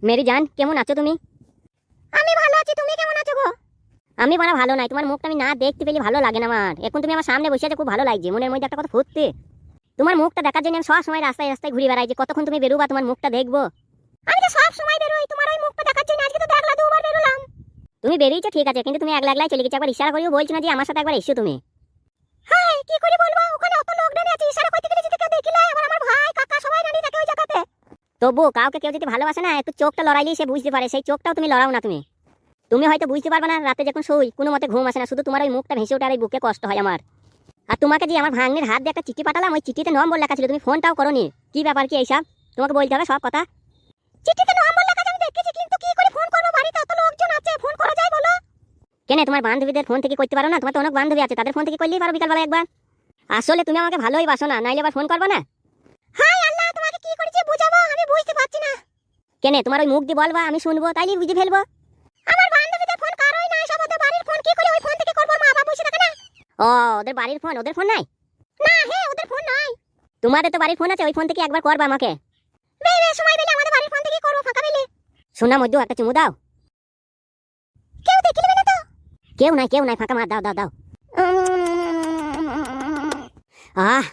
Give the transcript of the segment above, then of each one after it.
Mary জান, কেমন আছো তুমি? আমি ভালো আছি, তুমি কেমন আছো গো? আমি বড় ভালো নাই, তোমার মুখটা আমি না দেখতে পেলে ভালো লাগে না আমার। এখন তুমি আমার সামনে বসে আছো, খুব ভালো লাগছে, মনের মধ্যে একটা কথা ফুটতে। তোমার মুখটা দেখার জন্য আমি সব সময় রাস্তায় রাস্তায় ঘুরে বেড়াই, যে কতক্ষণ তুমি বেরোবা তোমার মুখটা দেখবো। আমি তো সব সময় বেরোই তোমার ওই মুখটা দেখার জন্য, আজকে তো দেখলা দুবার বেরোলাম। তুমি বেরিয়েছো ঠিক আছে, কিন্তু তুমি একলা একলাই চলে গেছো, একবার ইশারা করিও বলছো না যে আমার সাথে একবার এসো তুমি। হ্যাঁ, কি করে বলবো, ওখানে অত লোকজন আছে, ইশারা করতে গেলে যদি কেউ দেখিলে আবার আমার ভাই কাকা সবাই দাঁড়িয়ে থাকে ওই জায়গাতে। তবু কাউকে কেউ যদি ভালোবাসে না, একটু চোখটা লড়াইলেই সে বুঝতে পারে, সেই চোখটাও তুমি লড়াও না তুমি। তুমি হয়তো বুঝতে পারবে না, রাতে যখন শুই কোনো মতে ঘুম আসে না, শুধু তোমার ওই মুখটা ভেসে ওঠে আর এই বুকে কষ্ট হয় আমার। আর তোমাকে যে আমার ভাগ্নের হাত দিয়ে একটা চিঠি পাঠালাম, ওই চিঠিতে নম্বর লেখা ছিল, তুমি ফোনটাও করোনি। কি ব্যাপার কি এইসব, তোমাকে বলতে হবে সব কথা। চিঠিতে নম্বর লেখা আছে আমি দেখেছি, কিন্তু কি করে ফোন করবো, বাড়িতে এত লোকজন আছে, ফোন করা যায় বলো? কেন তোমার বান্ধবীদের ফোন থেকে করতে পারো না? তোমার তো অনেক বান্ধবী আছে, তাদের ফোন থেকে করলেই পারো বিকালবেলা একবার। আসলে তুমি আমাকে ভালোই বাসো না, নাইলে আবার ফোন করবে না। হাই আল্লাহ, তোমাকে কি করেছি বুঝাবো, আমি বুঝতে পারছি না। কেন তোমার ওই মুখ দিয়ে বলবা, আমি শুনবো, তাইলে বুঝে ফেলবো। আমার বান্ধবীদের ফোন কারোই নাই, সব ওদের বাড়ির ফোন, কি করে ওই ফোন থেকে করবো, মা বাবা বসে থাকে না। ও, ওদের বাড়ির ফোন, ওদের ফোন নাই? না, হ্যাঁ ওদের ফোন নাই। তোমাদের তো বাড়ির ফোন আছে, ওই ফোন থেকে একবার করবা আমাকে। বেবে সময় পেলে আমাদের বাড়ির ফোন থেকে করবো, ফাঁকা পেলে। শোনা মধ্যে একটা চুমু দাও। কেউ দেখিলে না তো? কেউ নাই, কেউ নাই, ফাঁকা মার, দাও দাও দাও।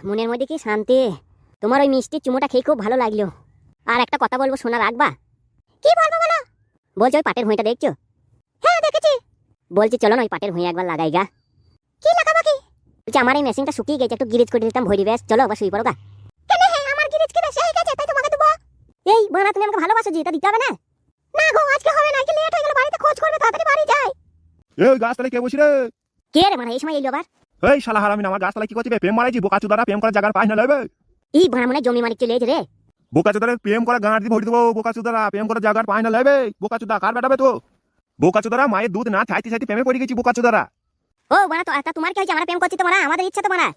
মনের মধ্যে কি শান্তি। তোমার ওই মিষ্টি চুমুটা খেয়ে খুব ভালো লাগলো। আর একটা কথা বলবো, শোনা রাখবা? কি বলবো বলো? বলছো ওই পাটের ভুঁইটা দেখছো? হ্যাঁ দেখেছি। বলছি চলো না ওই পাটের ভুঁই একবার লাগাই গা। কি লাগাবো কি? বলছি আমার এই মেশিনটা শুকিয়ে গেছে, একটু গিরিজ করে দিতাম ভরি বেশ, চলো আবার শুয়ে পড়ো গা। কেন হে, আমার গিরিজ কি বেশি হয়ে গেছে তাই তোমাকে দেবো? এই বানা, তুমি আমাকে ভালোবাসো জি, তা দিতে হবে না? না গো, আজকে হবে না, আজকে লেট হয়ে গেল, বাড়িতে খোঁজ করবে, তাড়াতাড়ি বাড়ি যাই। এই গাছতলায় কে বসি রে? কে রে মানে এই সময় এলো আবার? এই শালা হারামি, আমার গাছতলায় কি করছিস? প্রেম মারাইছি, বোকাচুদারা প্রেম করার জায়গার পাই না লইবে। এই বানা মনে জমি মালিক চলে এসে রে। বোকাচুদারে প্রেম করা গাঁট দিয়ে ভরি দেবো, বোকাচুদারা প্রেম করার জায়গার পাই না লইবে। বোকাচুদা কার বেটাবে তো? বোকাচুদারা মায়ের দুধ না খাইতে খাইতে প্রেমে পড়ে গেছি বোকাচুদারা। ও বানা, তো তা তোমার কি হয়েছে? আমরা প্রেম করছি তো বানা, আমাদের ইচ্ছা তো বানা।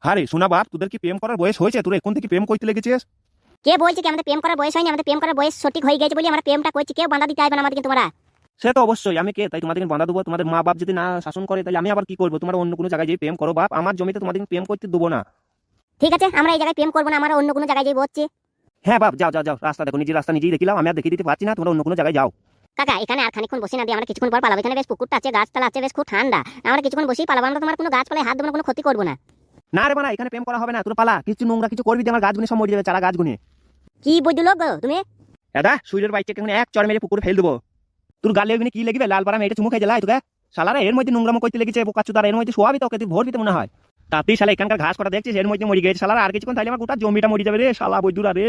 আরে শোনা বাপ, তোদের কি প্রেম করার বয়স হয়েছে? তোরা এখন থেকে প্রেম করতে লেগেছিস? কে বলছে কি আমাদের প্রেম করার বয়স হয়নি? আমাদের প্রেম করার বয়স সঠিক হয়ে গেছে বলে আমরা প্রেমটা করছি, কেউ বাঁধা দিতে আসবে না আমাদের, কিন্তু তোমরা। সে তো অবশ্যই, আমি কে তাই তোমাদের বাঁধা দেবো? তোমাদের মা বাপ যদি না শাসন করে তাহলে আমি আবার কি করবো? তোমরা অন্য কোনো জায়গায় যেয়ে প্রেম করো বাপ, আমার জমিতে তোমাদের প্রেম করতে দেবো না। ঠিক আছে, আমরা এই জায়গায় প্রেম করবো না, আমরা অন্য কোনো জায়গায় যাই বলছি। হ্যাঁ বাপ, যাও যাও যাও, রাস্তা দেখো, নিজের রাস্তা নিজেই দেখিলাম, আমি আর দেখিয়ে দিতে পারছি না, তোমরা অন্য কোনো জায়গায় যাও। কাকা এখানে আর খানিকক্ষণ বসে না দিয়ে আমরা কিছুক্ষণ পর পালাবো, এখানে বেশ পুকুরটা আছে, গাছপালা আছে, বেশ খুব ঠান্ডা, আমরা কিছুক্ষণ বসেই পালাবো, আমরা তোমার কোনো গাছপালায় হাত দেবো না, কোনো ক্ষতি করবো না। না রে বানা, এখানে প্রেম করা হবে না, তোর পালা, কিছু নোংরা কিছু করবি দিয়ে আমার গাছগুনি সব মরে যাবে, চারা গাছগুনি। কি বুঝলো গো তুমি? দাদা সূর্যের বাইকটা কেমন এক চড় মেরে পুকুরে ফেল দেবো। তোর গালে ওখানে কি লাগবে? লাল পাড়া মেয়েটা চুমু খেয়ে জ্বালায় তোকে। শালারা এর মধ্যে নোংরামো করতে লেগেছে, বোকাচ্চু তারা এর মধ্যে শোয়াবি তোকে, তুই ভোর দিতে মনে হয়। তাতেই শালা এখানকার ঘাস কটা দেখছিস, এর মধ্যে মরে গেছে শালারা, আর কিছুক্ষণ তাইলে আমার গোটা জমিটা মরে যাবে রে শালা বৈদুরা রে।